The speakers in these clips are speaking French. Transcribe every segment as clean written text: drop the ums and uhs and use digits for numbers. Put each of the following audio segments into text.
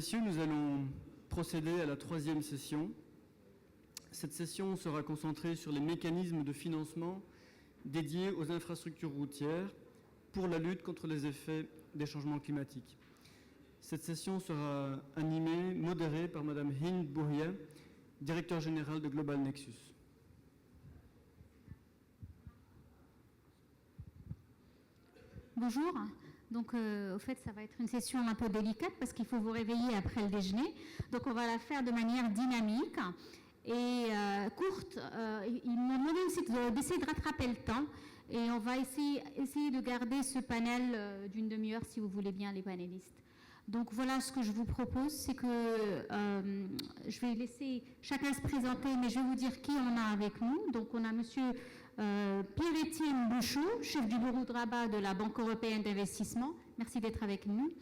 messieurs, nous allons procéder à la troisième session. Cette session sera concentrée sur les mécanismes de financement dédiés aux infrastructures routières pour la lutte contre les effets des changements climatiques. Cette session sera animée, modérée par Madame Hind Bourrier, directeur général de Global Nexus. Bonjour. Donc, au fait, ça va être une session un peu délicate parce qu'il faut vous réveiller après le déjeuner. Donc, on va la faire de manière dynamique et courte. Ils m'ont demandé aussi d'essayer de rattraper le temps et on va essayer de garder ce panel d'une demi-heure, si vous voulez bien, les panélistes. Donc, voilà ce que je vous propose, c'est que je vais laisser chacun se présenter, mais je vais vous dire qui on a avec nous. Donc, on a monsieur Pierre-Étienne Bouchot, chef du bureau de Rabat de la Banque européenne d'investissement. Merci d'être avec nous.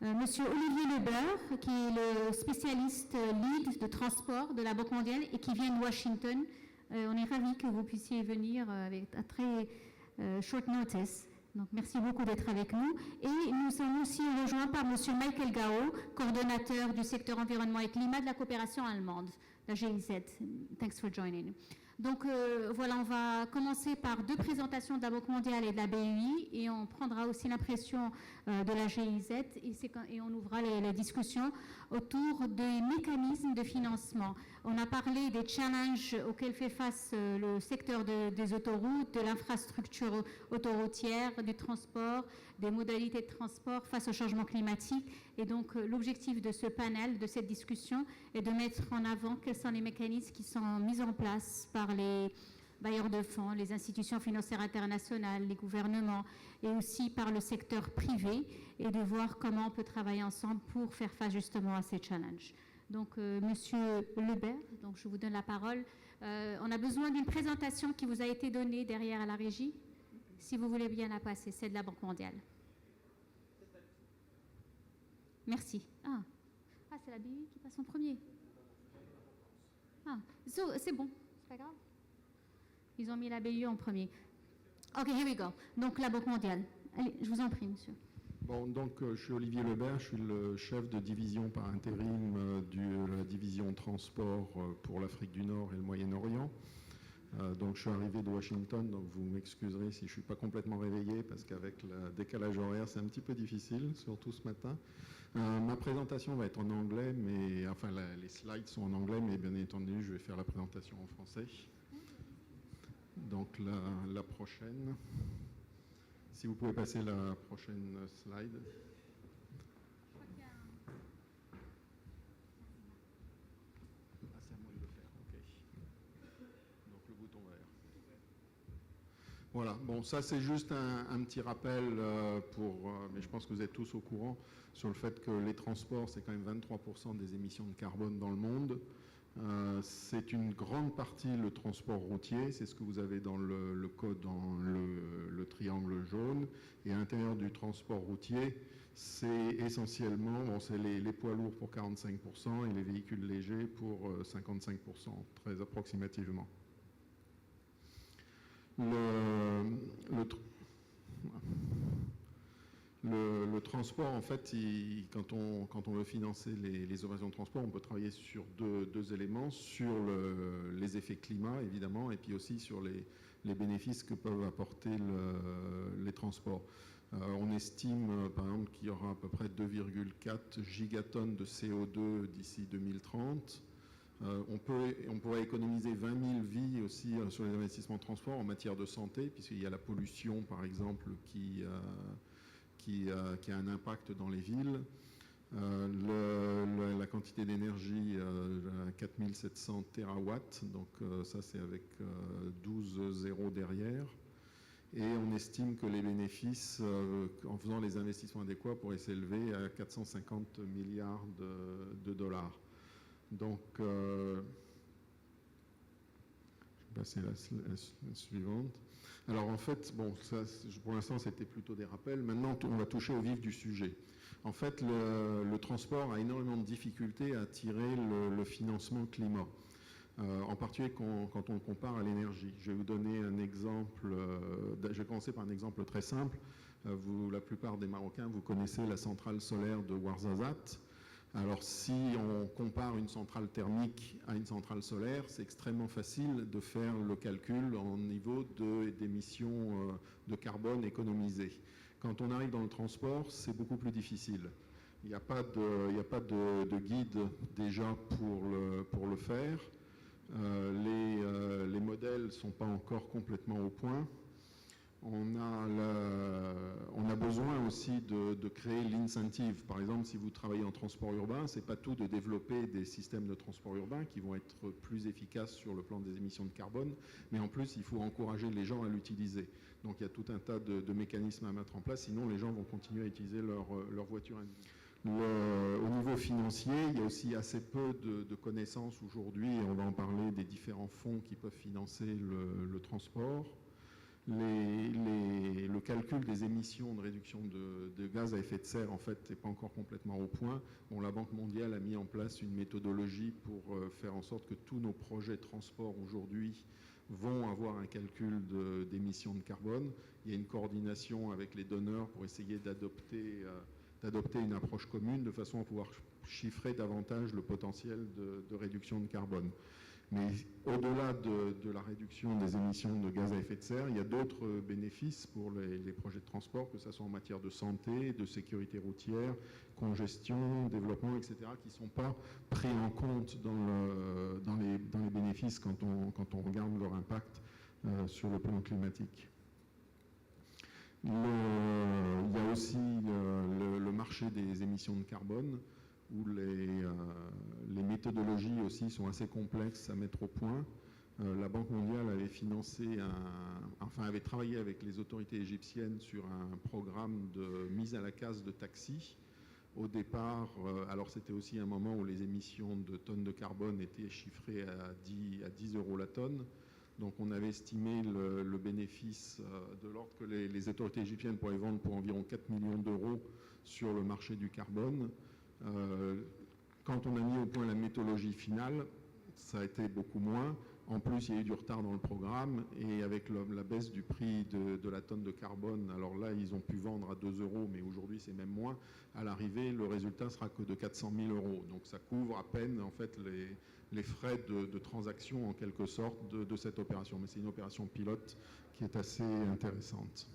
Monsieur Olivier Lebeur, qui est le spécialiste lead de transport de la Banque mondiale et qui vient de Washington. On est ravis que vous puissiez venir avec un très short notice. Donc, merci beaucoup d'être avec nous. Et nous sommes aussi rejoints par monsieur Michael Gao, coordonnateur du secteur environnement et climat de la coopération allemande, la GIZ. Thanks for joining. Donc voilà, on va commencer par deux présentations de la Banque mondiale et de la BEI et on prendra aussi l'impression de la GIZ et on ouvrira les discussions autour des mécanismes de financement. On a parlé des challenges auxquels fait face le secteur des autoroutes, de l'infrastructure autoroutière, du transport, des modalités de transport face au changement climatique. Et donc l'objectif de ce panel, de cette discussion, est de mettre en avant quels sont les mécanismes qui sont mis en place par les bailleurs de fonds, les institutions financières internationales, les gouvernements et aussi par le secteur privé et de voir comment on peut travailler ensemble pour faire face justement à ces challenges. Donc, Monsieur Lebert, donc je vous donne la parole. On a besoin d'une présentation qui vous a été donnée derrière à la régie, si vous voulez bien la passer, c'est de la Banque mondiale. Merci. Ah c'est la BI qui passe en premier. C'est bon. Pas grave. Ils ont mis la BU en premier. OK, here we go. Donc, la Banque mondiale. Allez, je vous en prie, monsieur. Bon, donc, je suis Olivier Lebert, je suis le chef de division par intérim de la division transport pour l'Afrique du Nord et le Moyen-Orient. Donc, je suis arrivé de Washington, donc vous m'excuserez si je ne suis pas complètement réveillé, parce qu'avec le décalage horaire, c'est un petit peu difficile, surtout ce matin. Ma présentation va être en anglais, mais enfin, les slides sont en anglais, mais bien entendu, je vais faire la présentation en français. Donc, la prochaine. Si vous pouvez passer la prochaine slide. C'est à moi de le faire, ok. Donc le bouton vert. Voilà, bon, ça c'est juste un petit rappel mais je pense que vous êtes tous au courant sur le fait que les transports, c'est quand même 23% des émissions de carbone dans le monde. C'est une grande partie le transport routier, c'est ce que vous avez dans le code, dans le triangle jaune. Et à l'intérieur du transport routier, c'est essentiellement, c'est les poids lourds pour 45% et les véhicules légers pour 55%, très approximativement. Le transport, en fait, quand on veut financer les opérations de transport, on peut travailler sur deux éléments, sur les effets climat, évidemment, et puis aussi sur les bénéfices que peuvent apporter les transports. On estime, par exemple, qu'il y aura à peu près 2,4 gigatonnes de CO2 d'ici 2030. On pourrait économiser 20 000 vies aussi sur les investissements de transport en matière de santé, puisqu'il y a la pollution, par exemple, qui a un impact dans les villes. La quantité d'énergie, 4700 terawatts, donc ça c'est avec 12 zéros derrière. Et on estime que les bénéfices, en faisant les investissements adéquats, pourraient s'élever à 450 milliards de dollars. Donc, je vais passer la suivante. Alors en fait, bon, ça, pour l'instant c'était plutôt des rappels. Maintenant, on va toucher au vif du sujet. En fait, le transport a énormément de difficultés à attirer le financement climat. En particulier quand on compare à l'énergie. Je vais vous donner un exemple, je vais commencer par un exemple très simple. La plupart des Marocains, vous connaissez la centrale solaire de Ouarzazate. Alors, si on compare une centrale thermique à une centrale solaire, c'est extrêmement facile de faire le calcul en niveau d'émissions de carbone économisées. Quand on arrive dans le transport, c'est beaucoup plus difficile. Il n'y a pas de guide déjà pour le faire. Les modèles ne sont pas encore complètement au point. On a besoin aussi de créer l'incentive. Par exemple, si vous travaillez en transport urbain, ce n'est pas tout de développer des systèmes de transport urbain qui vont être plus efficaces sur le plan des émissions de carbone, mais en plus, il faut encourager les gens à l'utiliser. Donc, il y a tout un tas de mécanismes à mettre en place, sinon les gens vont continuer à utiliser leur voiture individuelle. Au niveau financier, il y a aussi assez peu de connaissances aujourd'hui, et on va en parler des différents fonds qui peuvent financer le transport. Le calcul des émissions de réduction de gaz à effet de serre, en fait, n'est pas encore complètement au point. Bon, la Banque mondiale a mis en place une méthodologie pour faire en sorte que tous nos projets de transport aujourd'hui vont avoir un calcul d'émissions de carbone. Il y a une coordination avec les donneurs pour essayer d'adopter une approche commune de façon à pouvoir chiffrer davantage le potentiel de réduction de carbone. Mais au-delà de la réduction des émissions de gaz à effet de serre, il y a d'autres bénéfices pour les projets de transport, que ce soit en matière de santé, de sécurité routière, congestion, développement, etc., qui ne sont pas pris en compte dans les bénéfices quand on regarde leur impact sur le plan climatique. Il y a aussi le marché des émissions de carbone, où les méthodologies aussi sont assez complexes à mettre au point. La Banque mondiale avait travaillé avec les autorités égyptiennes sur un programme de mise à la case de taxis. Au départ, alors c'était aussi un moment où les émissions de tonnes de carbone étaient chiffrées à 10 euros la tonne. Donc on avait estimé le bénéfice de l'ordre que les autorités égyptiennes pourraient vendre pour environ 4 millions d'euros sur le marché du carbone. Quand on a mis au point la méthodologie finale, ça a été beaucoup moins. En plus, il y a eu du retard dans le programme et avec la baisse du prix de la tonne de carbone, alors là, ils ont pu vendre à 2 euros, mais aujourd'hui, c'est même moins. À l'arrivée, le résultat sera que de 400 000 euros. Donc, ça couvre à peine, en fait, les frais de transaction, en quelque sorte, de cette opération. Mais c'est une opération pilote qui est assez intéressante.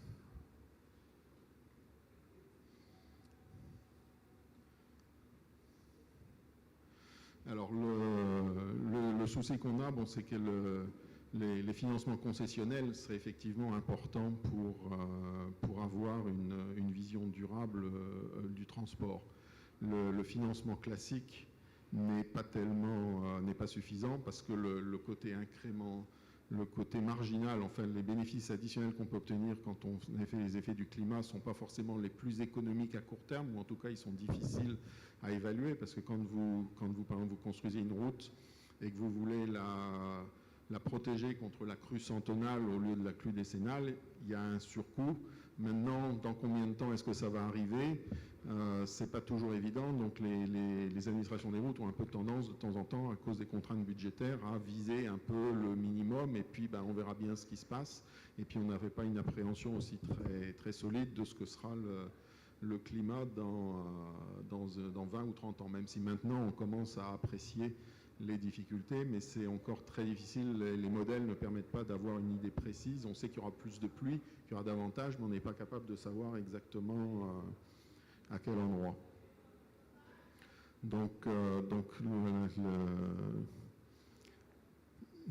Alors, le souci qu'on a, c'est que les financements concessionnels seraient effectivement importants pour avoir une vision durable du transport. Le financement classique n'est pas suffisant parce que le côté incrément, le côté marginal, enfin les bénéfices additionnels qu'on peut obtenir quand on fait les effets du climat ne sont pas forcément les plus économiques à court terme, ou en tout cas ils sont difficiles à évaluer, parce que quand vous par exemple, vous construisez une route et que vous voulez la protéger contre la crue centennale au lieu de la crue décennale, il y a un surcoût. Maintenant, dans combien de temps est-ce que ça va arriver ? C'est pas toujours évident, donc les administrations des routes ont un peu tendance de temps en temps, à cause des contraintes budgétaires, à viser un peu le minimum, et puis on verra bien ce qui se passe, et puis on n'avait pas une appréhension aussi très, très solide de ce que sera le climat dans 20 ou 30 ans, même si maintenant on commence à apprécier les difficultés, mais c'est encore très difficile. Les modèles ne permettent pas d'avoir une idée précise. On sait qu'il y aura plus de pluie, qu'il y aura davantage, mais on n'est pas capable de savoir exactement à quel endroit. Donc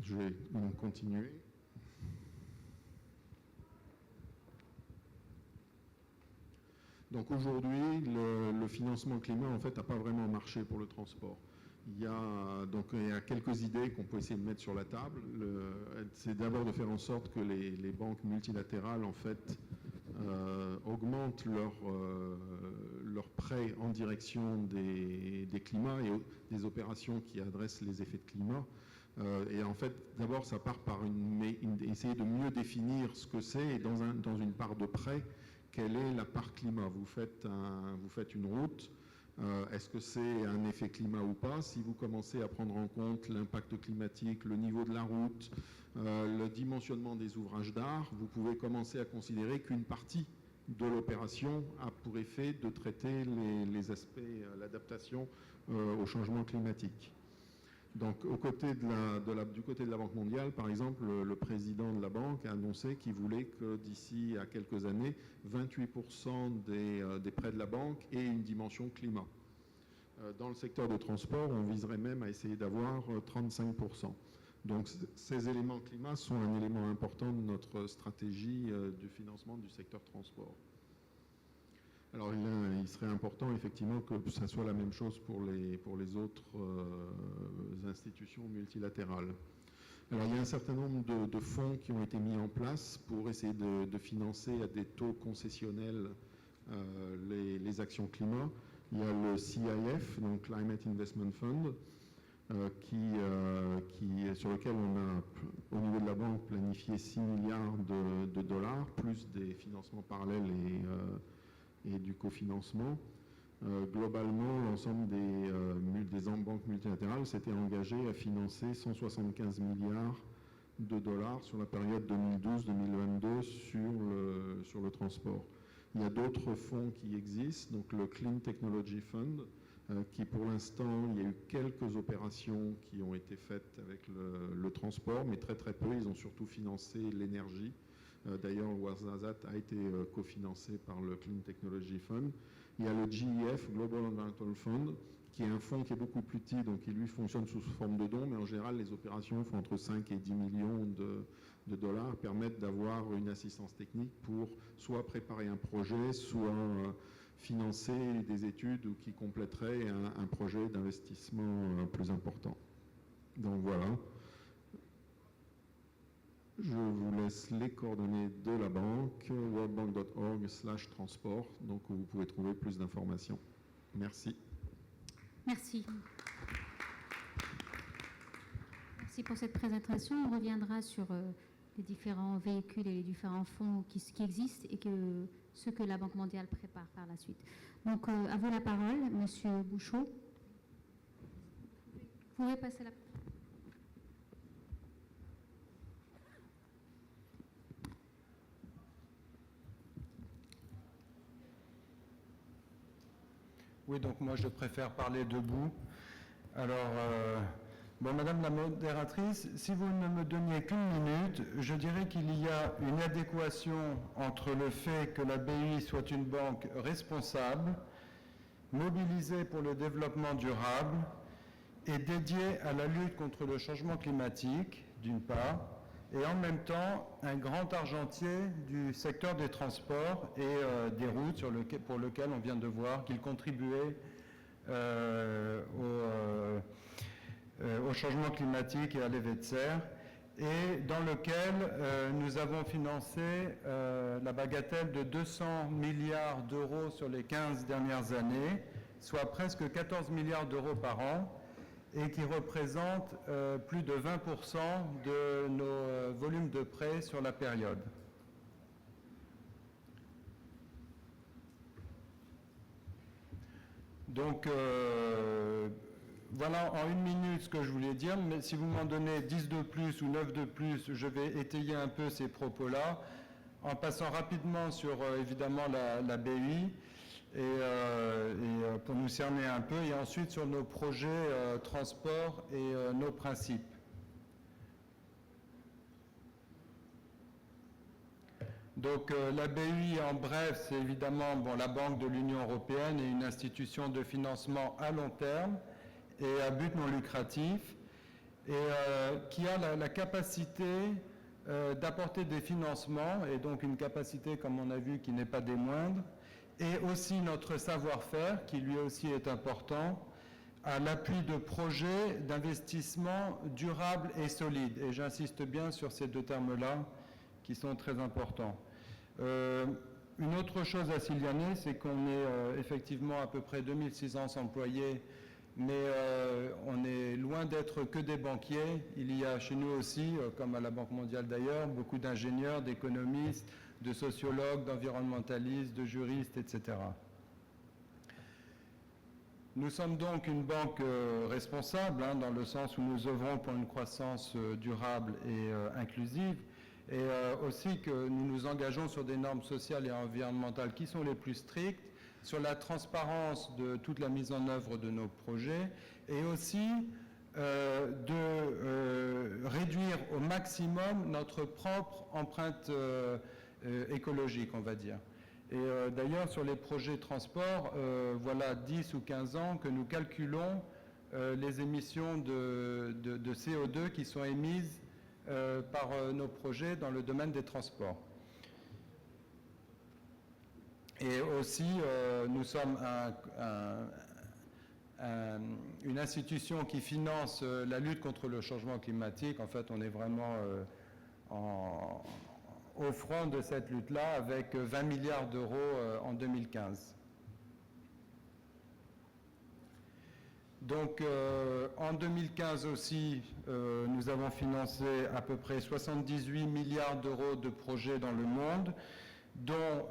je vais continuer. Donc aujourd'hui, le financement climat, en fait, n'a pas vraiment marché pour le transport. Il y a quelques idées qu'on peut essayer de mettre sur la table. C'est d'abord de faire en sorte que les banques multilatérales, en fait, augmentent leurs prêts en direction des climats et des opérations qui adressent les effets de climat. Et en fait, d'abord, ça part par essayer de mieux définir ce que c'est, et dans une part de prêt, quelle est la part climat. Vous faites une route. Est-ce que c'est un effet climat ou pas? Si vous commencez à prendre en compte l'impact climatique, le niveau de la route, le dimensionnement des ouvrages d'art, vous pouvez commencer à considérer qu'une partie de l'opération a pour effet de traiter les aspects, l'adaptation au changement climatique. Donc, du côté de la Banque mondiale, par exemple, le président de la banque a annoncé qu'il voulait que d'ici à quelques années, 28% des prêts de la banque aient une dimension climat. Dans le secteur de transport, on viserait même à essayer d'avoir 35%. Donc, ces éléments climat sont un élément important de notre stratégie du financement du secteur transport. Alors, il serait important, effectivement, que ça soit la même chose pour les autres institutions multilatérales. Alors, il y a un certain nombre de fonds qui ont été mis en place pour essayer de financer à des taux concessionnels les actions climat. Il y a le CIF, donc Climate Investment Fund, sur lequel on a, au niveau de la banque, planifié 6 milliards de dollars, plus des financements parallèles et du cofinancement. Globalement, l'ensemble des banques multilatérales s'était engagé à financer 175 milliards de dollars sur la période 2012-2022 sur le transport. Il y a d'autres fonds qui existent, donc le Clean Technology Fund, qui pour l'instant, il y a eu quelques opérations qui ont été faites avec le transport, mais très très peu. Ils ont surtout financé l'énergie. D'ailleurs, le Wasatch a été cofinancé par le Clean Technology Fund. Il y a le GEF, Global Environmental Fund, qui est un fonds qui est beaucoup plus petit, donc qui lui fonctionne sous forme de dons, mais en général, les opérations font entre 5 et 10 millions de dollars, permettent d'avoir une assistance technique pour soit préparer un projet, soit financer des études ou qui compléteraient un projet d'investissement plus important. Donc voilà. Je vous laisse les coordonnées de la banque, worldbank.org/transport, donc où vous pouvez trouver plus d'informations. Merci. Merci. Merci pour cette présentation. On reviendra sur les différents véhicules et les différents fonds qui existent et ceux que la Banque mondiale prépare par la suite. Donc, à vous la parole, Monsieur Bouchot. Vous pouvez passer la parole. Oui, donc moi je préfère parler debout. Alors, Madame la modératrice, si vous ne me donniez qu'une minute, je dirais qu'il y a une adéquation entre le fait que la BI soit une banque responsable, mobilisée pour le développement durable et dédiée à la lutte contre le changement climatique, d'une part, et en même temps un grand argentier du secteur des transports et des routes pour lequel on vient de voir qu'il contribuait au changement climatique et à l'effet de serre, et dans lequel nous avons financé la bagatelle de 200 milliards d'euros sur les 15 dernières années, soit presque 14 milliards d'euros par an, et qui représente plus de 20% de nos volumes de prêts sur la période. Donc, voilà en une minute ce que je voulais dire, mais si vous m'en donnez 10 de plus ou 9 de plus, je vais étayer un peu ces propos-là, en passant rapidement sur, évidemment, la BUI, et pour nous cerner un peu, et ensuite sur nos projets transport et nos principes. Donc la BUI, en bref, c'est évidemment la Banque de l'Union européenne et une institution de financement à long terme et à but non lucratif, et qui a la capacité d'apporter des financements, et donc une capacité, comme on a vu, qui n'est pas des moindres, et aussi notre savoir-faire, qui lui aussi est important, à l'appui de projets d'investissement durables et solides. Et j'insiste bien sur ces deux termes-là, qui sont très importants. Une autre chose à signaler, c'est qu'on est effectivement à peu près 2600 employés, mais on est loin d'être que des banquiers. Il y a chez nous aussi, comme à la Banque mondiale d'ailleurs, beaucoup d'ingénieurs, d'économistes, de sociologues, d'environnementalistes, de juristes, etc. Nous sommes donc une banque responsable, dans le sens où nous œuvrons pour une croissance durable et inclusive, et aussi que nous nous engageons sur des normes sociales et environnementales qui sont les plus strictes, sur la transparence de toute la mise en œuvre de nos projets, et aussi de réduire au maximum notre propre empreinte écologique, on va dire. Et d'ailleurs, sur les projets de transport, voilà 10 ou 15 ans que nous calculons les émissions de CO2 qui sont émises par nos projets dans le domaine des transports. Et aussi, nous sommes une institution qui finance la lutte contre le changement climatique. En fait, on est vraiment au front de cette lutte-là avec 20 milliards d'euros en 2015. Donc, en 2015 aussi, nous avons financé à peu près 78 milliards d'euros de projets dans le monde, dont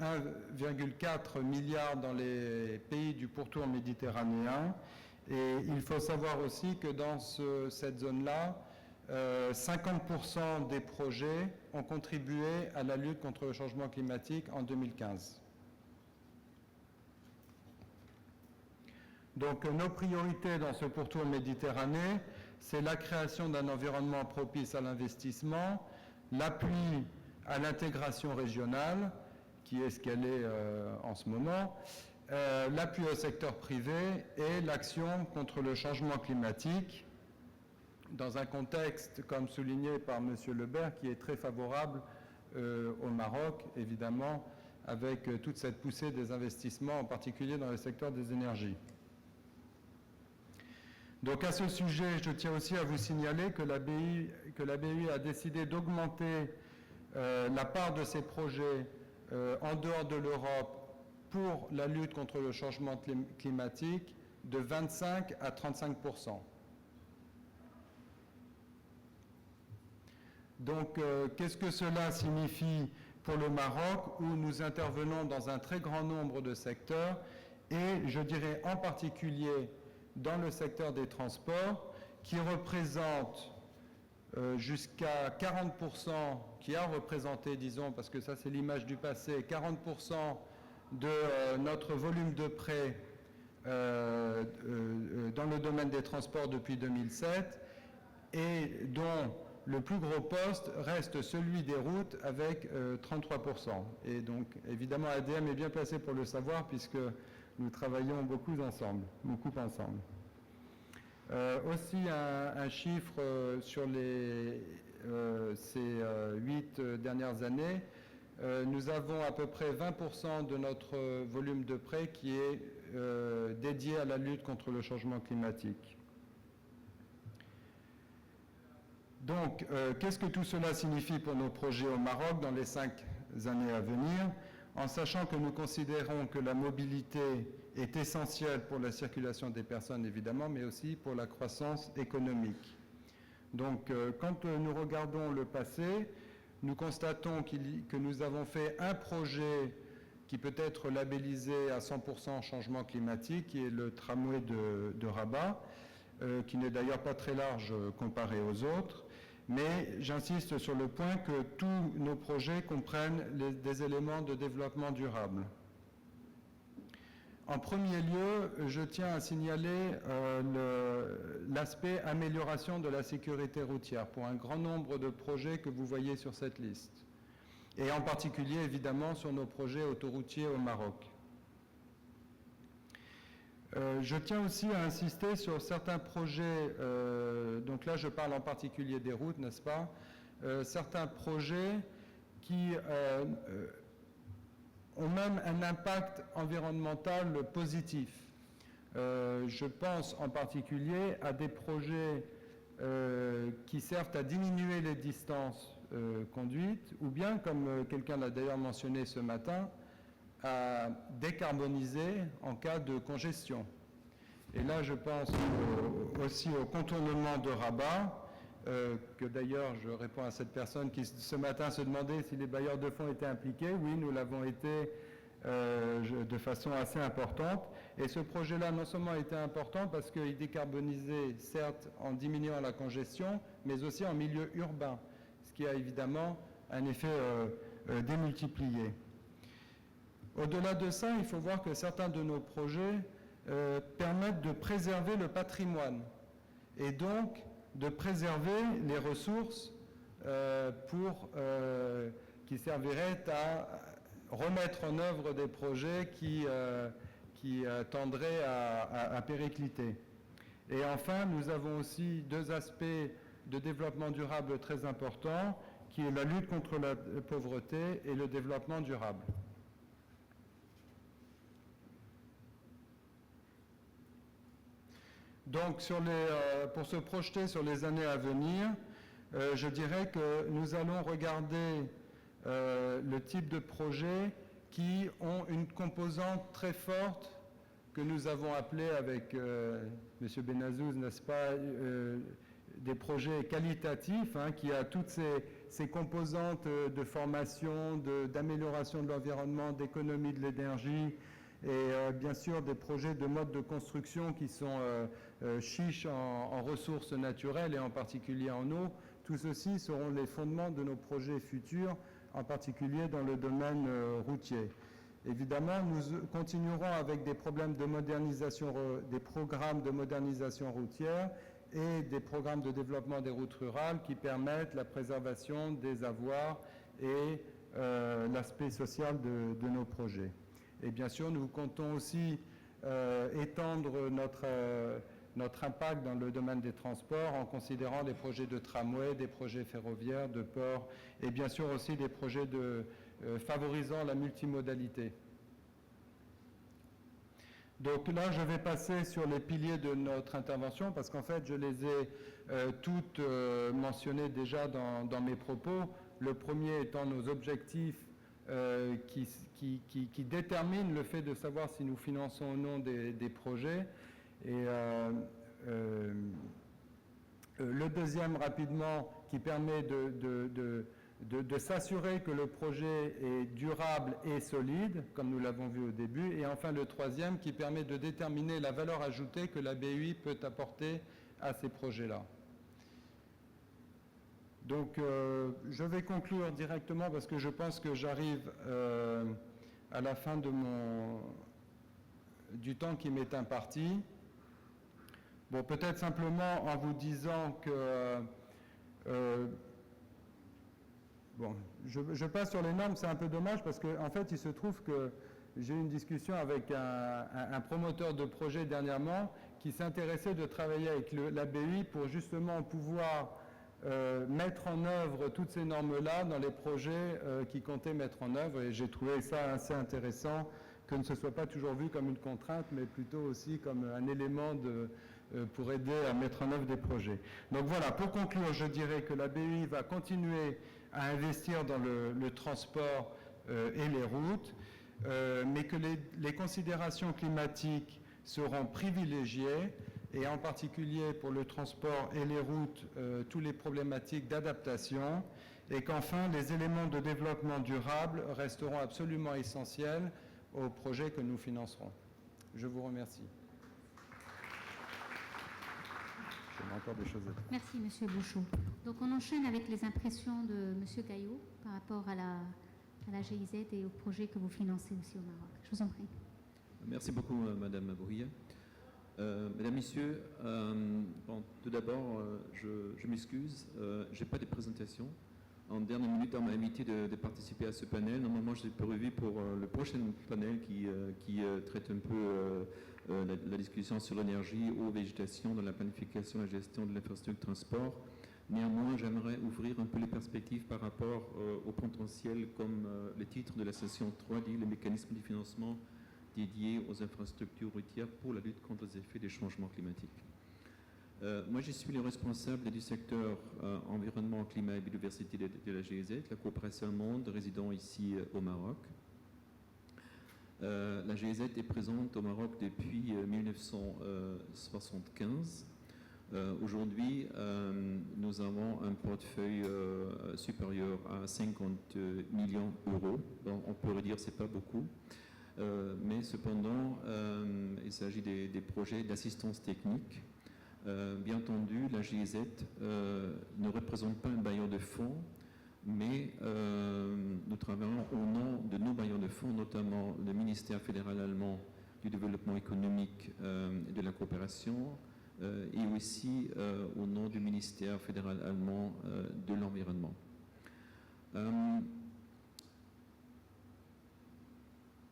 1,4 milliard dans les pays du pourtour méditerranéen. Et il faut savoir aussi que dans cette zone-là, 50% des projets ont contribué à la lutte contre le changement climatique en 2015. Donc nos priorités dans ce pourtour méditerranéen, c'est la création d'un environnement propice à l'investissement, l'appui à l'intégration régionale, qui est ce qu'elle est en ce moment, l'appui au secteur privé et l'action contre le changement climatique, dans un contexte, comme souligné par M. Lebert, qui est très favorable au Maroc, évidemment, avec toute cette poussée des investissements, en particulier dans le secteur des énergies. Donc à ce sujet, je tiens aussi à vous signaler que la BEI a décidé d'augmenter la part de ses projets en dehors de l'Europe pour la lutte contre le changement climatique de 25 à 35%. Donc, qu'est-ce que cela signifie pour le Maroc, où nous intervenons dans un très grand nombre de secteurs, et je dirais en particulier dans le secteur des transports, qui représente jusqu'à 40%, qui a représenté, disons, parce que ça c'est l'image du passé, 40% de notre volume de prêts dans le domaine des transports depuis 2007, et dont le plus gros poste reste celui des routes avec 33%. Et donc, évidemment, ADM est bien placé pour le savoir puisque nous travaillons beaucoup ensemble. Aussi, un chiffre sur ces 8 dernières années, nous avons à peu près 20% de notre volume de prêts qui est dédié à la lutte contre le changement climatique. Donc, qu'est-ce que tout cela signifie pour nos projets au Maroc dans les 5 années à venir, en sachant que nous considérons que la mobilité est essentielle pour la circulation des personnes, évidemment, mais aussi pour la croissance économique. Donc, quand nous regardons le passé, nous constatons que nous avons fait un projet qui peut être labellisé à 100% changement climatique, qui est le tramway de Rabat, qui n'est d'ailleurs pas très large comparé aux autres. Mais j'insiste sur le point que tous nos projets comprennent des éléments de développement durable. En premier lieu, je tiens à signaler l'aspect amélioration de la sécurité routière pour un grand nombre de projets que vous voyez sur cette liste. Et en particulier, évidemment, sur nos projets autoroutiers au Maroc. Je tiens aussi à insister sur certains projets, donc là je parle en particulier des routes, n'est-ce pas, certains projets qui ont même un impact environnemental positif. Je pense en particulier à des projets qui servent à diminuer les distances conduites, ou bien, comme quelqu'un l'a d'ailleurs mentionné ce matin, à décarboniser en cas de congestion. Et là, je pense aussi au contournement de Rabat, que d'ailleurs, je réponds à cette personne qui ce matin se demandait si les bailleurs de fonds étaient impliqués. Oui, nous l'avons été de façon assez importante. Et ce projet-là, non seulement était important parce qu'il décarbonisait, certes, en diminuant la congestion, mais aussi en milieu urbain. ce qui a évidemment un effet démultiplié. Au-delà de ça, il faut voir que certains de nos projets permettent de préserver le patrimoine et donc de préserver les ressources qui serviraient à remettre en œuvre des projets qui tendraient à péricliter. Et enfin, nous avons aussi deux aspects de développement durable très importants, qui est la lutte contre la pauvreté et le développement durable. Donc, pour se projeter sur les années à venir, je dirais que nous allons regarder le type de projets qui ont une composante très forte que nous avons appelée avec M. Benazouz, n'est-ce pas, des projets qualitatifs, qui a toutes ces composantes de formation, d'amélioration de l'environnement, d'économie de l'énergie, et bien sûr des projets de mode de construction qui sont chiches en ressources naturelles et en particulier en eau. Tout ceci seront les fondements de nos projets futurs, en particulier dans le domaine routier. Évidemment, nous continuerons avec des problèmes de modernisation, des programmes de modernisation routière et des programmes de développement des routes rurales qui permettent la préservation des avoirs et l'aspect social de nos projets. Et bien sûr, nous comptons aussi étendre notre impact dans le domaine des transports en considérant des projets de tramway, des projets ferroviaires, de ports et bien sûr aussi des projets favorisant la multimodalité. Donc là, je vais passer sur les piliers de notre intervention parce qu'en fait, je les ai toutes mentionnées déjà dans mes propos. Le premier étant nos objectifs qui déterminent le fait de savoir si nous finançons ou non des projets. Et le deuxième, rapidement, qui permet de s'assurer que le projet est durable et solide, comme nous l'avons vu au début. Et enfin, le troisième, qui permet de déterminer la valeur ajoutée que la BUI peut apporter à ces projets-là. Donc, je vais conclure directement parce que je pense que j'arrive à la fin du temps qui m'est imparti. Bon, peut-être simplement en vous disant que... bon, je passe sur les normes, c'est un peu dommage parce qu'en fait, il se trouve que j'ai eu une discussion avec un promoteur de projet dernièrement qui s'intéressait de travailler avec la BUI pour justement pouvoir mettre en œuvre toutes ces normes-là dans les projets qu'il comptait mettre en œuvre. Et j'ai trouvé ça assez intéressant que ne se soit pas toujours vu comme une contrainte, mais plutôt aussi comme un élément pour aider à mettre en œuvre des projets. Donc voilà, pour conclure, je dirais que la BUI va continuer à investir dans le transport et les routes, mais que les considérations climatiques seront privilégiées, et en particulier pour le transport et les routes, toutes les problématiques d'adaptation, et qu'enfin, les éléments de développement durable resteront absolument essentiels aux projets que nous financerons. Je vous remercie. Encore des choses à dire. Merci, M. Bouchot. Donc, on enchaîne avec les impressions de M. Gaillot par rapport à la GIZ et au projet que vous financez aussi au Maroc. Je vous en prie. Merci beaucoup, Madame Bourrier. Mesdames, Messieurs, bon, tout d'abord, je m'excuse, je n'ai pas de présentation. En dernière minute, on m'a invité de participer à ce panel. Normalement, je l'ai prévu pour le prochain panel qui traite un peu la discussion sur l'énergie, eau, végétation, dans la planification et la gestion de l'infrastructure de transport. Néanmoins, j'aimerais ouvrir un peu les perspectives par rapport au potentiel, comme le titre de la session 3 dit, les mécanismes de financement dédiés aux infrastructures routières pour la lutte contre les effets des changements climatiques. Moi, je suis le responsable du secteur environnement, climat et biodiversité de la GIZ, la coopération allemande résidant ici au Maroc. La GIZ est présente au Maroc depuis 1975. Aujourd'hui, nous avons un portefeuille supérieur à 50 millions d'euros. Bon, on pourrait dire que ce n'est pas beaucoup. Mais cependant, il s'agit des projets d'assistance technique. Bien entendu, la GIZ ne représente pas un bailleur de fonds, mais nous travaillons au nom de nos bailleurs de fonds, notamment le ministère fédéral allemand du développement économique et de la coopération, et aussi au nom du ministère fédéral allemand de l'environnement.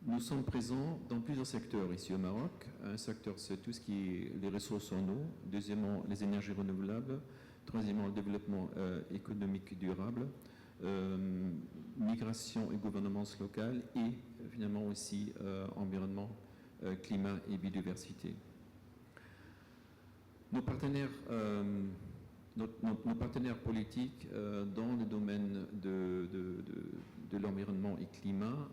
Nous sommes présents dans plusieurs secteurs ici au Maroc. Un secteur, c'est tout ce qui est les ressources en eau. Deuxièmement, les énergies renouvelables. Troisièmement, le développement économique durable. Migration et gouvernance locale. Et finalement aussi environnement, climat et biodiversité. Nos partenaires politiques dans le domaine de l'environnement et climat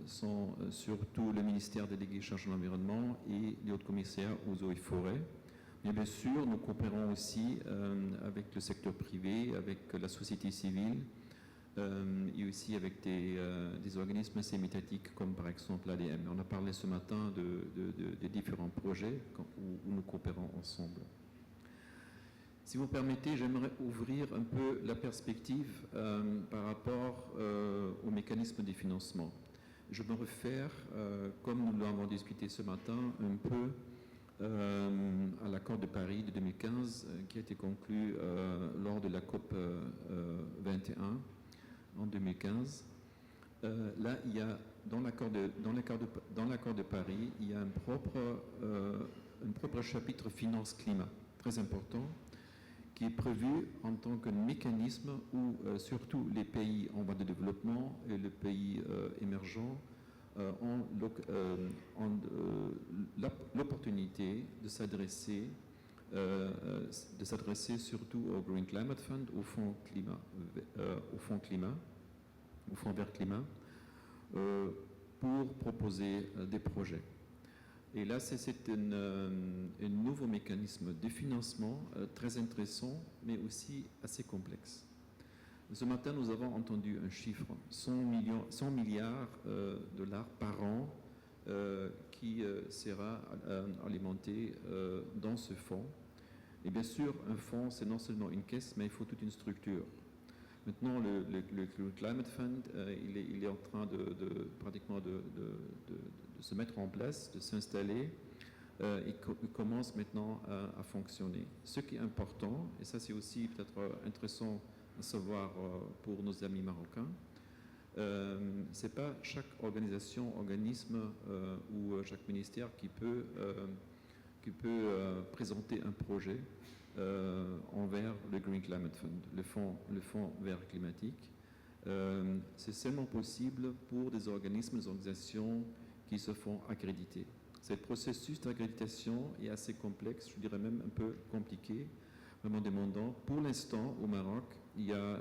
sont surtout le ministère délégué chargé de l'environnement et les hautes-commissaires aux eaux et forêts. Mais bien sûr, nous coopérons aussi avec le secteur privé, avec la société civile et aussi avec des organismes sémétatiques comme par exemple l'ADM. On a parlé ce matin de différents projets où nous coopérons ensemble. Si vous permettez, j'aimerais ouvrir un peu la perspective par rapport au mécanisme des financements. Je me réfère, comme nous l'avons discuté ce matin, un peu à l'accord de Paris de 2015 qui a été conclu lors de la COP 21 en 2015. Là, il y a, dans l'accord de Paris, il y a un propre chapitre finance-climat, très important, qui est prévu en tant que mécanisme où surtout les pays en voie de développement et les pays émergents ont l'opportunité de s'adresser surtout au Green Climate Fund, au fonds vert climat, pour proposer des projets. Et là, c'est un nouveau mécanisme de financement très intéressant, mais aussi assez complexe. Ce matin, nous avons entendu un chiffre, 100 milliards de dollars par an qui sera alimenté dans ce fonds. Et bien sûr, un fonds, c'est non seulement une caisse, mais il faut toute une structure. Maintenant, le Climate Fund, il est en train pratiquement de se mettre en place, de s'installer. Il commence maintenant à fonctionner. Ce qui est important, et ça c'est aussi peut-être intéressant à savoir pour nos amis marocains, c'est pas chaque organisme ou chaque ministère qui peut présenter un projet envers le Green Climate Fund, le fonds vert climatique. C'est seulement possible pour des organismes, des organisations qui se font accréditer. Ce processus d'accréditation est assez complexe, je dirais même un peu compliqué, vraiment demandant. Pour l'instant, au Maroc, il y a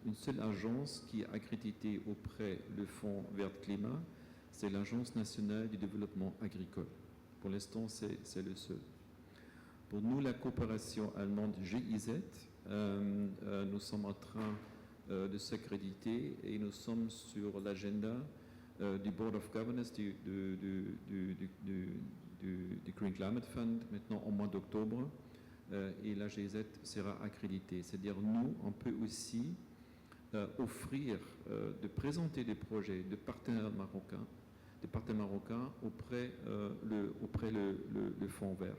une seule agence qui est accréditée auprès du fonds vert climat, c'est l'Agence nationale du développement agricole. Pour l'instant, c'est le seul. Pour nous, la coopération allemande GIZ, nous sommes en train de s'accréditer et nous sommes sur l'agenda du Board of Governance du Green Climate Fund, maintenant au mois d'octobre, et la GIZ sera accréditée. C'est-à-dire, nous, on peut aussi offrir, de présenter des projets de partenaires marocains, auprès le fonds vert.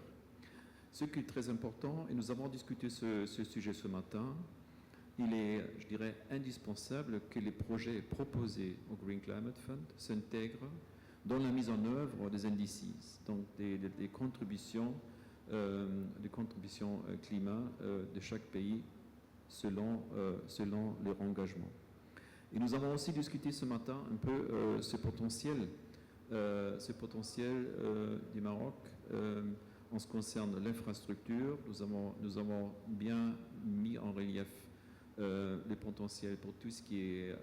Ce qui est très important, et nous avons discuté ce sujet ce matin, il est, je dirais, indispensable que les projets proposés au Green Climate Fund s'intègrent dans la mise en œuvre des indices, donc des contributions climat de chaque pays selon leur engagement. Et nous avons aussi discuté ce matin un peu ce potentiel du Maroc en ce qui concerne l'infrastructure. Nous avons bien mis en relief les potentiels pour tout ce qui est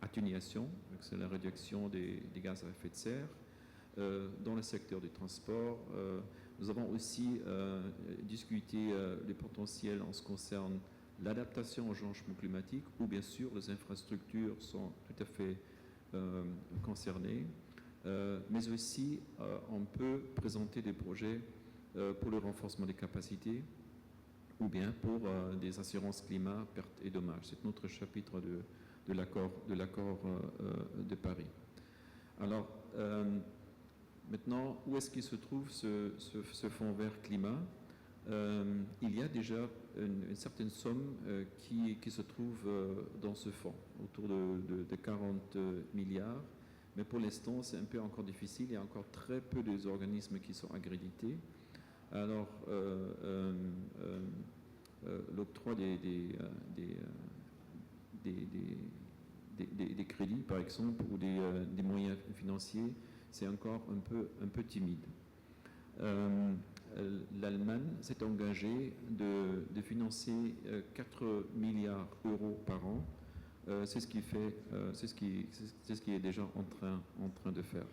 atténuation, c'est la réduction des gaz à effet de serre, dans le secteur du transport. Nous avons aussi discuté les potentiels en ce qui concerne l'adaptation au changement climatique, où bien sûr les infrastructures sont tout à fait concernées, mais aussi on peut présenter des projets pour le renforcement des capacités ou bien pour des assurances climat, pertes et dommages. C'est notre chapitre de l'accord de Paris. Alors, maintenant, où est-ce qu'il se trouve ce fonds vert climat? Il y a déjà une certaine somme qui se trouve dans ce fonds, autour de 40 milliards. Mais pour l'instant, c'est un peu encore difficile. Il y a encore très peu d'organismes qui sont accrédités. Alors, l'octroi des crédits, par exemple, ou des moyens financiers, c'est encore un peu timide. L'Allemagne s'est engagée de financer 4 milliards d'euros par an. C'est ce qui est déjà en train de faire.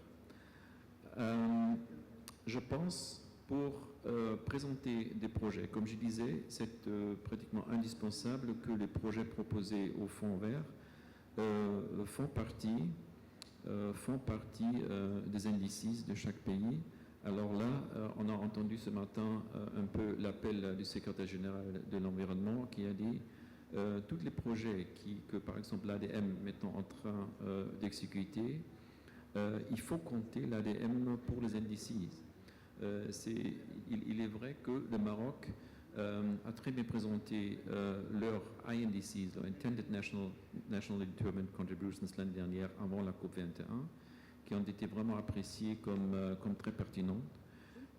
Je pense pour présenter des projets, comme je disais, c'est pratiquement indispensable que les projets proposés au Fonds vert font partie des indices de chaque pays. Alors là, on a entendu ce matin un peu l'appel du secrétaire général de l'environnement qui a dit tous les projets que par exemple l'ADM est en train d'exécuter, il faut compter l'ADM pour les indices. Il est vrai que le Maroc a très bien présenté leur INDCs, leur Intended Nationally Determined Contributions, l'année dernière, avant la COP21, qui ont été vraiment appréciés comme très pertinentes.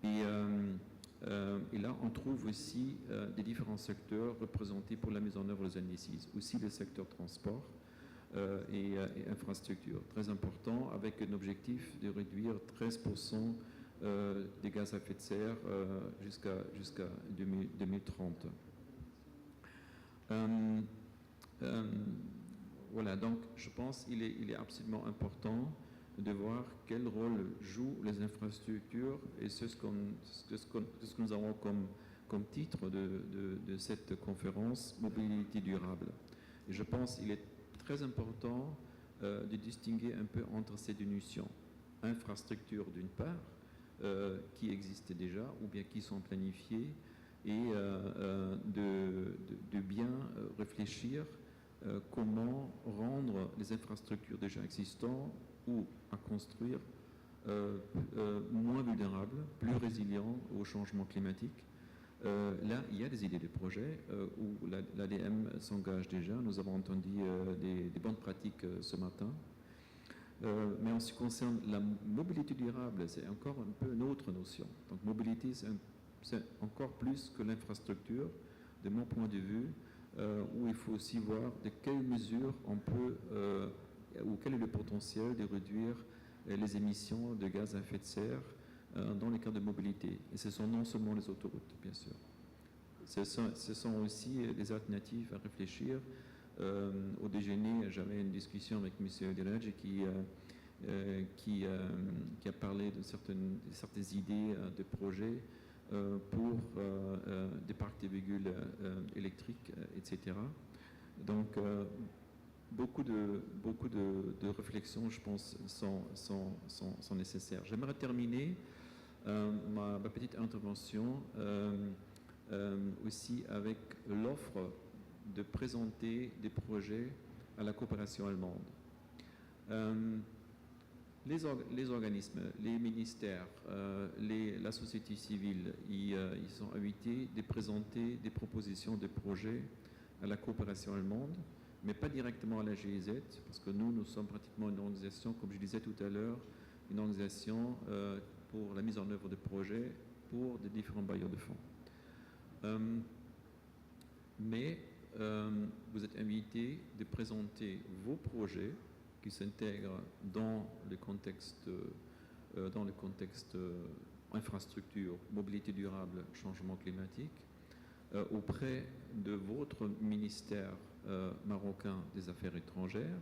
Et là, on trouve aussi des différents secteurs représentés pour la mise en œuvre des indices, aussi le secteur transport et infrastructure, très important, avec un objectif de réduire 13% des gaz à effet de serre jusqu'à 2030. Voilà, donc je pense qu'il est absolument important de voir quel rôle jouent les infrastructures, et c'est ce que nous avons comme titre de cette conférence, mobilité durable. Et je pense qu'il est très important de distinguer un peu entre ces deux notions. Infrastructures d'une part, qui existent déjà ou bien qui sont planifiées, et de bien réfléchir comment rendre les infrastructures déjà existantes ou à construire moins vulnérables, plus résilients au changement climatique. Là, il y a des idées de projets où l'ADM s'engage déjà. Nous avons entendu des bonnes pratiques ce matin. Mais en ce qui concerne la mobilité durable, c'est encore un peu une autre notion. Donc, mobilité, c'est encore plus que l'infrastructure, de mon point de vue, où il faut aussi voir de quelles mesures on peut, ou quel est le potentiel de réduire les émissions de gaz à effet de serre dans les cas de mobilité. Et ce sont non seulement les autoroutes, bien sûr. Ce sont aussi des alternatives à réfléchir. Au déjeuner, j'avais une discussion avec M. Diraj qui a parlé de certaines idées de projets pour des parcs de véhicules électriques, etc. Donc, beaucoup de réflexions, je pense, sont nécessaires. J'aimerais terminer ma petite intervention aussi avec l'offre de présenter des projets à la coopération allemande. Les organismes, les ministères, la société civile, ils sont invités de présenter des propositions de projets à la coopération allemande, mais pas directement à la GIZ, parce que nous sommes pratiquement une organisation, comme je disais tout à l'heure, une organisation pour la mise en œuvre de projets pour des différents bailleurs de fonds. Mais vous êtes invités de présenter vos projets qui s'intègrent dans le contexte infrastructure, mobilité durable, changement climatique, auprès de votre ministère marocain des Affaires étrangères,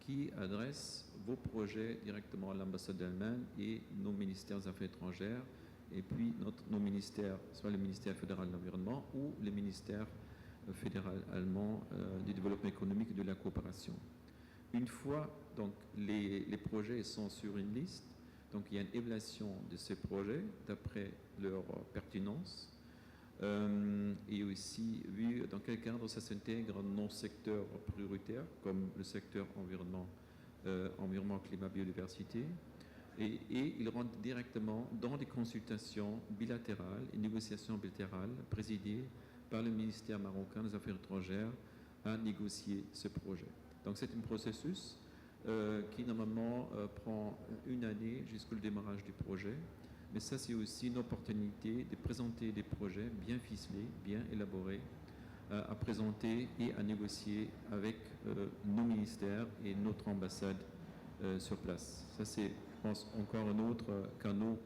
qui adresse vos projets directement à l'ambassade d'Allemagne et nos ministères des Affaires étrangères, et puis nos ministères, soit le ministère fédéral de l'environnement ou le ministère fédéral allemand du développement économique et de la coopération. Une fois donc les projets sont sur une liste, donc il y a une évaluation de ces projets d'après leur pertinence. et aussi vu dans quel cadre ça s'intègre dans nos secteurs prioritaires, comme le secteur environnement, climat, biodiversité. Et il rentre directement dans des consultations bilatérales et négociations bilatérales présidées par le ministère marocain des Affaires étrangères à négocier ce projet. Donc c'est un processus qui normalement prend une année jusqu'au démarrage du projet. Mais ça, c'est aussi une opportunité de présenter des projets bien ficelés, bien élaborés, à présenter et à négocier avec nos ministères et notre ambassade sur place. Ça, c'est, je pense, encore un autre canal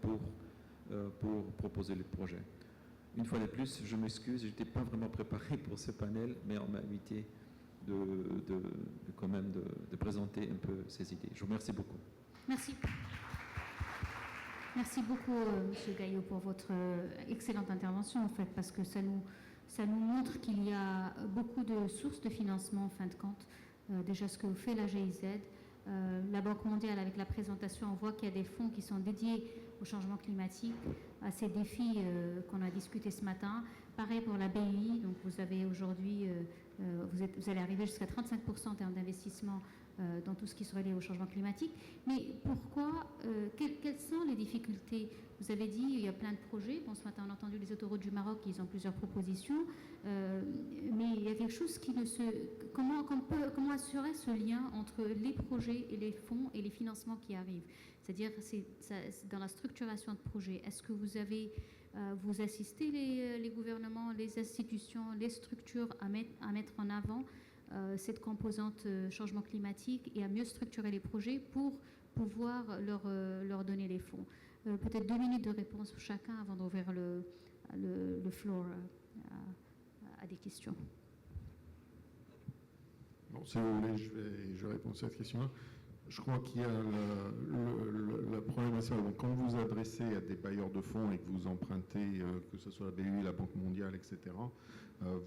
pour proposer le projet. Une fois de plus, je m'excuse, je n'étais pas vraiment préparé pour ce panel, mais on m'a invité quand même de présenter un peu ces idées. Je vous remercie beaucoup. Merci. Merci beaucoup, M. Gaillot, pour votre excellente intervention, en fait, parce que ça nous montre qu'il y a beaucoup de sources de financement, en fin de compte. Déjà, ce que fait la GIZ, la Banque mondiale, avec la présentation, on voit qu'il y a des fonds qui sont dédiés au changement climatique, à ces défis qu'on a discutés ce matin. Pareil pour la BUI, donc vous avez aujourd'hui, vous allez arriver jusqu'à 35% en termes d'investissement dans tout ce qui serait lié au changement climatique. Mais pourquoi, quelles sont les difficultés? Vous avez dit il y a plein de projets. Bon, ce matin, on a entendu les autoroutes du Maroc, ils ont plusieurs propositions. Mais il y a quelque chose qui ne se... Comment assurer ce lien entre les projets et les fonds et les financements qui arrivent? C'est-à-dire, c'est dans la structuration de projets. Est-ce que vous avez... vous assistez les gouvernements, les institutions, les structures à mettre en avant cette composante changement climatique et à mieux structurer les projets pour pouvoir leur donner les fonds. Peut-être 2 minutes de réponse pour chacun avant d'ouvrir le floor à des questions. Bon, si vous voulez, je vais répondre à cette question-là. Je crois qu'il y a la problématique. Donc, quand vous vous adressez à des bailleurs de fonds et que vous empruntez, que ce soit la BUI, la Banque mondiale, etc.,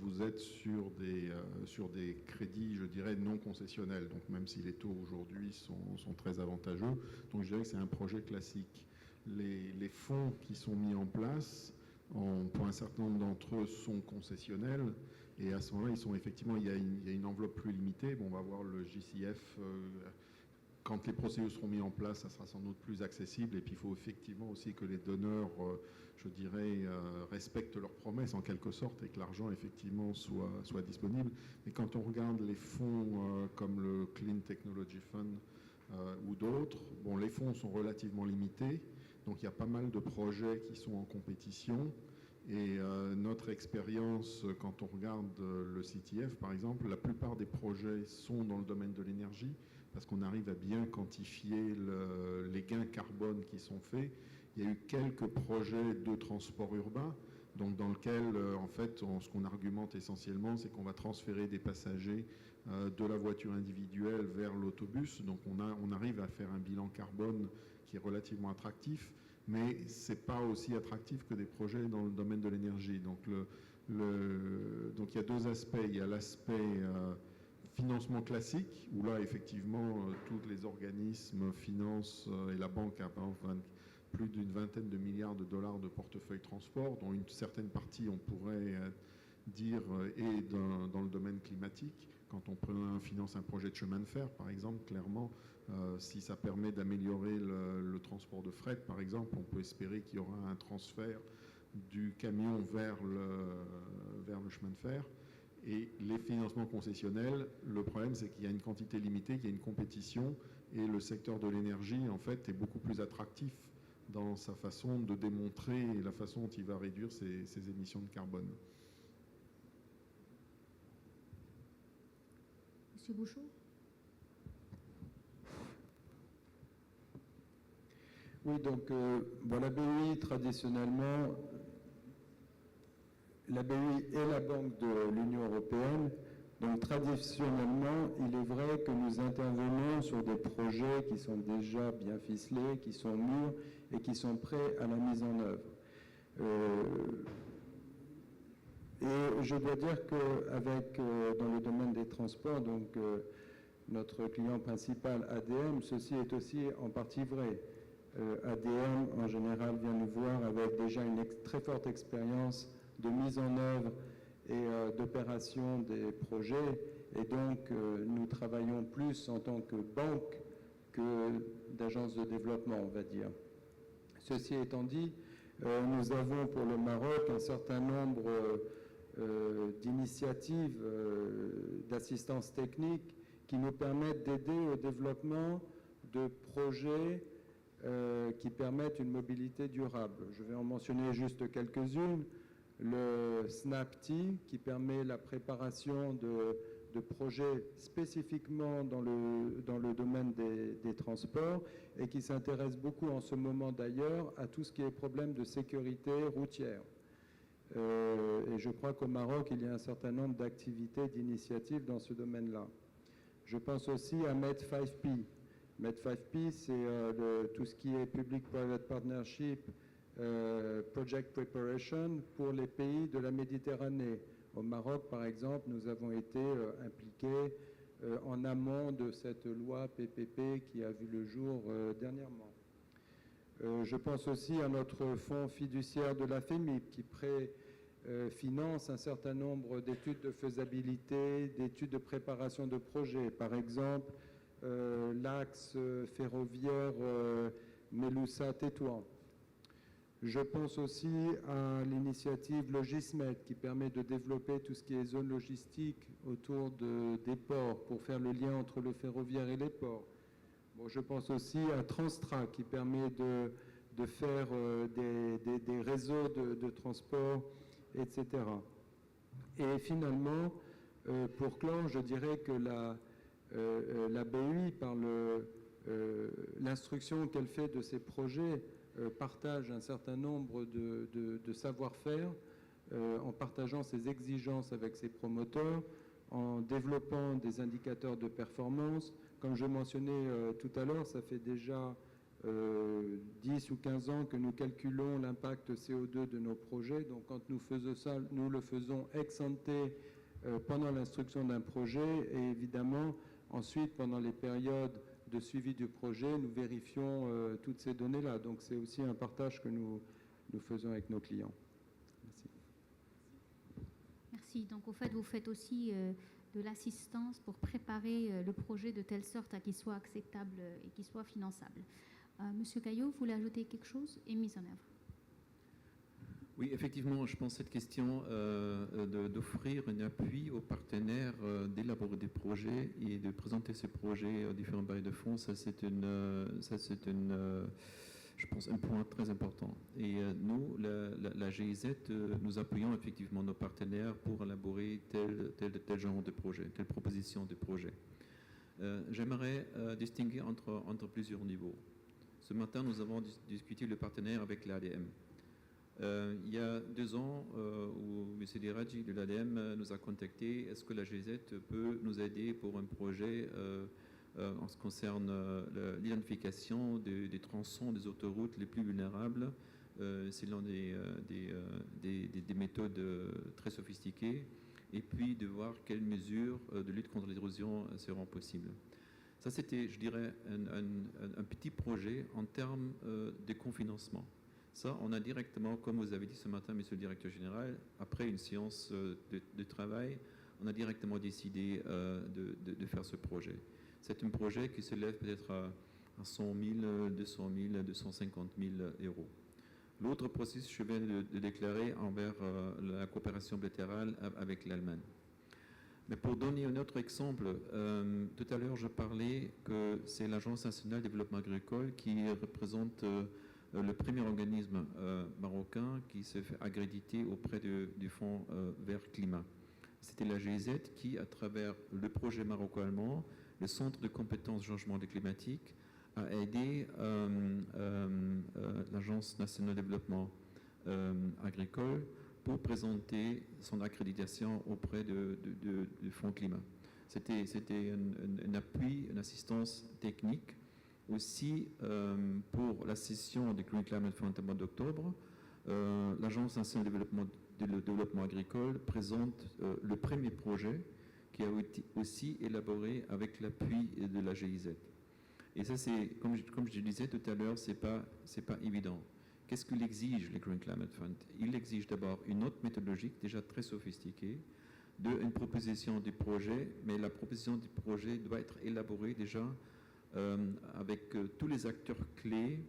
vous êtes sur des crédits, je dirais, non concessionnels. Donc, même si les taux aujourd'hui sont très avantageux, donc je dirais que c'est un projet classique. Les fonds qui sont mis en place, pour un certain nombre d'entre eux, sont concessionnels. Et à ce moment-là, il y a une enveloppe plus limitée. Bon, on va voir le JCF. Quand les procédures seront mises en place, ça sera sans doute plus accessible. Et puis, il faut effectivement aussi que les donneurs, je dirais, respectent leurs promesses en quelque sorte et que l'argent, effectivement, soit disponible. Mais quand on regarde les fonds comme le Clean Technology Fund ou d'autres, bon, les fonds sont relativement limités. Donc, il y a pas mal de projets qui sont en compétition. Et notre expérience, quand on regarde le CTF, par exemple, la plupart des projets sont dans le domaine de l'énergie, parce qu'on arrive à bien quantifier les gains carbone qui sont faits. Il y a eu quelques projets de transport urbain, donc dans lequel, en fait, ce qu'on argumente essentiellement, c'est qu'on va transférer des passagers de la voiture individuelle vers l'autobus. Donc on arrive à faire un bilan carbone qui est relativement attractif, mais ce n'est pas aussi attractif que des projets dans le domaine de l'énergie. Donc il y a deux aspects. Il y a l'aspect financement classique, où là, effectivement, tous les organismes financent, et la banque a par exemple plus d'une vingtaine de milliards de dollars de portefeuille transport, dont une certaine partie, on pourrait dire, est dans le domaine climatique. Quand on finance un projet de chemin de fer, par exemple, clairement, si ça permet d'améliorer le transport de fret, par exemple, on peut espérer qu'il y aura un transfert du camion vers le chemin de fer. Et les financements concessionnels, le problème, c'est qu'il y a une quantité limitée, qu'il y a une compétition, et le secteur de l'énergie, en fait, est beaucoup plus attractif dans sa façon de démontrer et la façon dont il va réduire ses émissions de carbone. Monsieur Bouchot ? Oui, donc la BEI, traditionnellement, la BEI est la banque de l'Union européenne. Donc traditionnellement, il est vrai que nous intervenons sur des projets qui sont déjà bien ficelés, qui sont mûrs et qui sont prêts à la mise en œuvre. Et je dois dire qu'avec, dans le domaine des transports, donc notre client principal ADM, ceci est aussi en partie vrai. ADM, en général, vient nous voir avec déjà une très forte expérience de mise en œuvre et d'opération des projets. Et donc, nous travaillons plus en tant que banque que d'agence de développement, on va dire. Ceci étant dit, nous avons pour le Maroc un certain nombre d'initiatives d'assistance technique qui nous permettent d'aider au développement de projets qui permettent une mobilité durable. Je vais en mentionner juste quelques-unes. Le SNAPT, qui permet la préparation de projets spécifiquement dans le domaine des transports et qui s'intéresse beaucoup en ce moment d'ailleurs à tout ce qui est problème de sécurité routière. Et je crois qu'au Maroc, il y a un certain nombre d'activités, d'initiatives dans ce domaine-là. Je pense aussi à MED5P. MED5P, c'est tout ce qui est Public-Private Partnership, Project Preparation pour les pays de la Méditerranée. Au Maroc, par exemple, nous avons été impliqués en amont de cette loi PPP qui a vu le jour dernièrement. Je pense aussi à notre fonds fiduciaire de la FEMIP qui finance un certain nombre d'études de faisabilité, d'études de préparation de projets. Par exemple, l'axe ferroviaire Méloussa-Tétouan. Je pense aussi à l'initiative Logismed qui permet de développer tout ce qui est zone logistique autour des ports pour faire le lien entre le ferroviaire et les ports. Bon, je pense aussi à Transtra qui permet de faire des réseaux de transport, etc. Et finalement, pour clore, je dirais que la BEI, par l'instruction qu'elle fait de ses projets, partage un certain nombre de savoir-faire en partageant ses exigences avec ses promoteurs, en développant des indicateurs de performance. Comme je mentionnais tout à l'heure, ça fait déjà 10 ou 15 ans que nous calculons l'impact CO2 de nos projets. Donc quand nous faisons ça, nous le faisons ex ante pendant l'instruction d'un projet et évidemment ensuite pendant les périodes de suivi du projet, nous vérifions toutes ces données-là. Donc c'est aussi un partage que nous faisons avec nos clients. Merci. Merci. Donc au fait, vous faites aussi de l'assistance pour préparer le projet de telle sorte à qu'il soit acceptable et qu'il soit finançable. Monsieur Caillot, vous voulez ajouter quelque chose et mise en œuvre? Oui, effectivement, je pense que cette question d'offrir un appui aux partenaires d'élaborer des projets et de présenter ces projets aux différents bailleurs de fonds, ça c'est je pense, un point très important. Et nous, la GIZ, nous appuyons effectivement nos partenaires pour élaborer tel genre de projet, telle proposition de projet. J'aimerais distinguer entre plusieurs niveaux. Ce matin, nous avons discuté le partenaire avec l'ADM. Il y a 2 ans, où M. Diraji de l'ADM nous a contacté, est-ce que la GIZ peut nous aider pour un projet en ce qui concerne l'identification des tronçons des autoroutes les plus vulnérables, selon des méthodes très sophistiquées, et puis de voir quelles mesures de lutte contre l'érosion seront possibles. Ça, c'était, je dirais, un petit projet en termes de cofinancement. Ça, on a directement, comme vous avez dit ce matin, Monsieur le Directeur Général, après une séance de travail, on a directement décidé de faire ce projet. C'est un projet qui s'élève peut-être à 100 000, 200 000, 250 000 euros. L'autre processus, je viens de déclarer envers la coopération bilatérale avec l'Allemagne. Mais pour donner un autre exemple, tout à l'heure, je parlais que c'est l'Agence nationale de développement agricole qui représente le premier organisme marocain qui s'est fait accréditer auprès du Fonds Vert Climat. C'était la GIZ qui, à travers le projet maroco-allemand, le Centre de compétences changement climatique, a aidé l'Agence nationale de développement agricole pour présenter son accréditation auprès du Fonds Climat. C'était un appui, une assistance technique. Aussi, pour la session du Green Climate Fund au mois d'octobre, l'Agence nationale de développement agricole présente le premier projet qui a été aussi élaboré avec l'appui de la GIZ. Et ça, c'est, comme je disais tout à l'heure, c'est pas évident. qu'est-ce qu'il exige, les Green Climate Fund? Il exige d'abord une note méthodologique déjà très sophistiquée, une proposition du projet, mais la proposition du projet doit être élaborée déjà avec tous les acteurs clés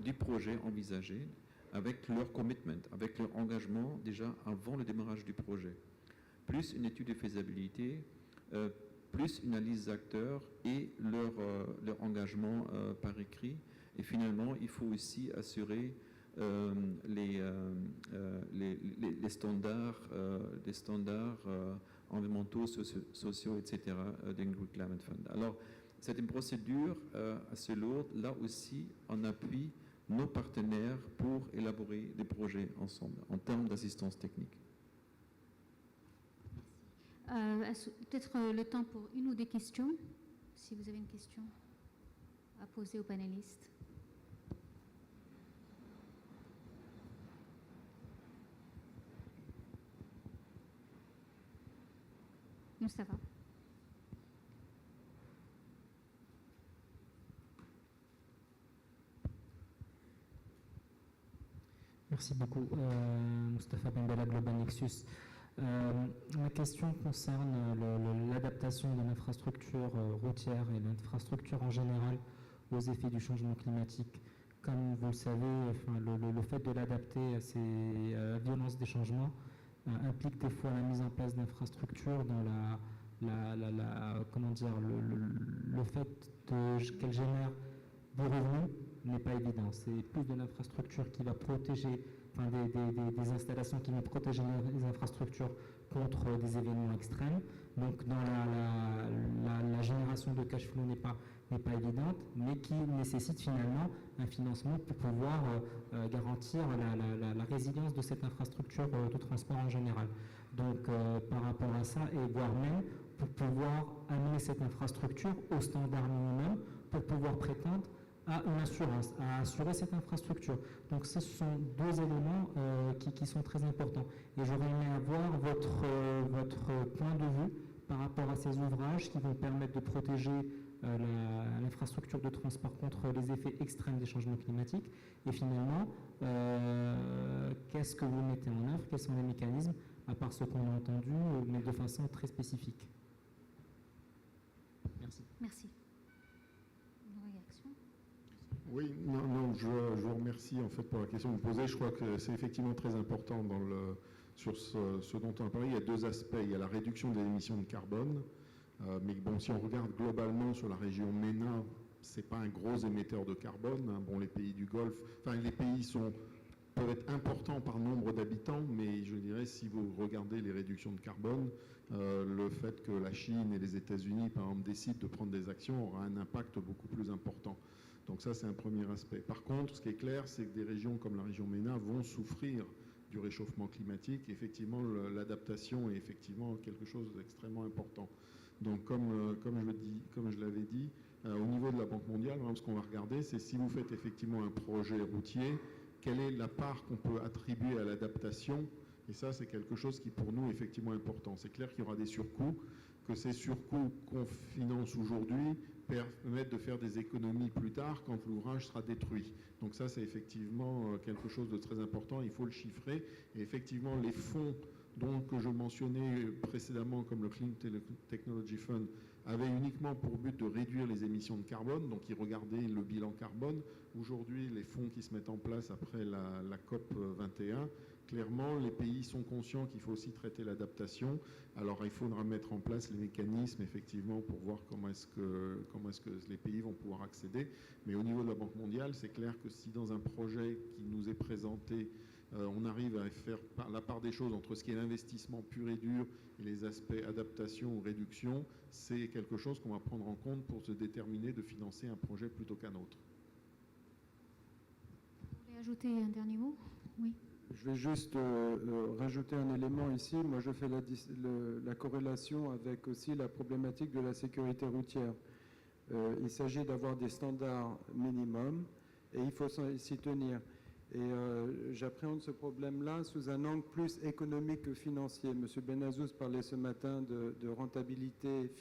du projet envisagé, avec leur commitment, avec leur engagement déjà avant le démarrage du projet. Plus une étude de faisabilité, plus une analyse d'acteurs et leur engagement par écrit. Et finalement, il faut aussi assurer les standards, environnementaux, sociaux, etc. d'un Green Climate Fund. Alors, c'est une procédure assez lourde. Là aussi, on appuie nos partenaires pour élaborer des projets ensemble en termes d'assistance technique. Peut-être le temps pour une ou deux questions, si vous avez une question à poser aux panélistes. Non, ça va. Merci beaucoup. Moustapha Bembella, Global Nexus. Ma question concerne l'adaptation de l'infrastructure routière et l'infrastructure en général aux effets du changement climatique. Comme vous le savez, le fait de l'adapter à la violence des changements implique des fois la mise en place d'infrastructures dans le fait qu'elles génèrent des revenus n'est pas évident. C'est plus de l'infrastructure qui va protéger, des installations qui vont protéger les infrastructures contre des événements extrêmes. Donc dans la génération de cash flow n'est pas évidente, mais qui nécessite finalement un financement pour pouvoir garantir la résilience de cette infrastructure de transport en général. Donc par rapport à ça, et voire même pour pouvoir amener cette infrastructure au standard minimum, pour pouvoir prétendre à une assurance, à assurer cette infrastructure. Donc ce sont deux éléments qui sont très importants. Et j'aurais aimé avoir votre point de vue par rapport à ces ouvrages qui vont permettre de protéger l'infrastructure de transport contre les effets extrêmes des changements climatiques. Et finalement, qu'est-ce que vous mettez en œuvre? Quels sont les mécanismes, à part ce qu'on a entendu, mais de façon très spécifique? Merci. Merci. Une réaction? Oui, je vous remercie en fait pour la question que vous posez. Je crois que c'est effectivement très important sur ce dont on a parlé. Il y a deux aspects. Il y a la réduction des émissions de carbone. Mais bon, si on regarde globalement sur la région MENA, c'est pas un gros émetteur de carbone. Bon, les pays du Golfe, les pays peuvent être importants par nombre d'habitants, mais je dirais, si vous regardez les réductions de carbone, le fait que la Chine et les États-Unis, par exemple, décident de prendre des actions aura un impact beaucoup plus important. Donc ça, c'est un premier aspect. Par contre, ce qui est clair, c'est que des régions comme la région MENA vont souffrir du réchauffement climatique. Effectivement, l'adaptation est effectivement quelque chose d'extrêmement important. Donc, comme je l'avais dit, au niveau de la Banque mondiale, ce qu'on va regarder, c'est si vous faites effectivement un projet routier, quelle est la part qu'on peut attribuer à l'adaptation. Et ça, c'est quelque chose qui, pour nous, est effectivement important. C'est clair qu'il y aura des surcoûts, que ces surcoûts qu'on finance aujourd'hui permettent de faire des économies plus tard quand l'ouvrage sera détruit. Donc ça, c'est effectivement quelque chose de très important. Il faut le chiffrer. Et effectivement, les fonds que je mentionnais précédemment, comme le Clean Technology Fund, avaient uniquement pour but de réduire les émissions de carbone, donc ils regardaient le bilan carbone. Aujourd'hui, les fonds qui se mettent en place après la COP 21, clairement, les pays sont conscients qu'il faut aussi traiter l'adaptation. Alors, il faudra mettre en place les mécanismes, effectivement, pour voir comment est-ce que les pays vont pouvoir accéder. Mais au niveau de la Banque mondiale, c'est clair que si dans un projet qui nous est présenté, on arrive à faire la part des choses entre ce qui est l'investissement pur et dur et les aspects adaptation ou réduction, c'est quelque chose qu'on va prendre en compte pour se déterminer de financer un projet plutôt qu'un autre. Vous voulez ajouter un dernier mot? Oui. Je vais juste rajouter un élément ici. Moi, je fais la corrélation avec aussi la problématique de la sécurité routière. Il s'agit d'avoir des standards minimums et il faut s'y tenir. Et j'appréhende ce problème-là sous un angle plus économique que financier. M. Benazous parlait ce matin de rentabilité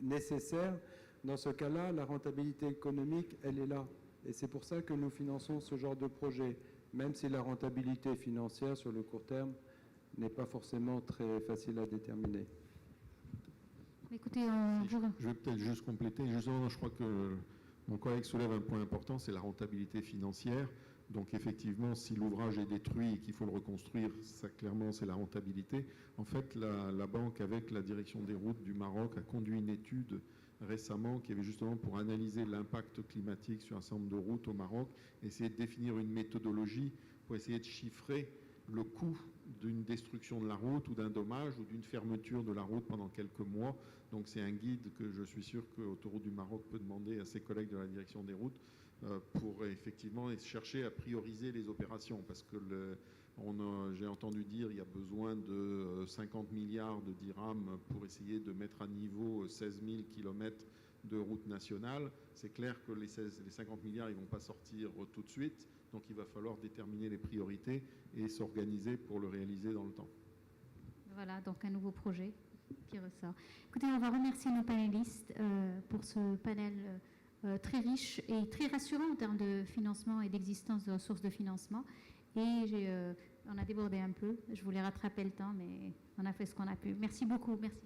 nécessaire. Dans ce cas-là, la rentabilité économique, elle est là. Et c'est pour ça que nous finançons ce genre de projet, même si la rentabilité financière sur le court terme n'est pas forcément très facile à déterminer. Écoutez, Je vais peut-être juste compléter. Justement, je crois que mon collègue soulève un point important, c'est la rentabilité financière. Donc effectivement, si l'ouvrage est détruit et qu'il faut le reconstruire, ça clairement c'est la rentabilité. En fait, la banque, avec la direction des routes du Maroc, a conduit une étude récemment qui avait justement pour analyser l'impact climatique sur un certain nombre de routes au Maroc, essayer de définir une méthodologie pour essayer de chiffrer le coût d'une destruction de la route ou d'un dommage ou d'une fermeture de la route pendant quelques mois. Donc c'est un guide que je suis sûr que Autoroute du Maroc peut demander à ses collègues de la direction des routes pour effectivement chercher à prioriser les opérations, parce que j'ai entendu dire qu'il y a besoin de 50 milliards de dirhams pour essayer de mettre à niveau 16 000 km de route nationale. C'est clair que les 50 milliards, ils ne vont pas sortir tout de suite, donc il va falloir déterminer les priorités et s'organiser pour le réaliser dans le temps. Voilà, donc un nouveau projet qui ressort. Écoutez, on va remercier nos panélistes pour ce panel très riche et très rassurant en termes de financement et d'existence de ressources de financement. Et on a débordé un peu, je voulais rattraper le temps, mais on a fait ce qu'on a pu. Merci beaucoup, merci.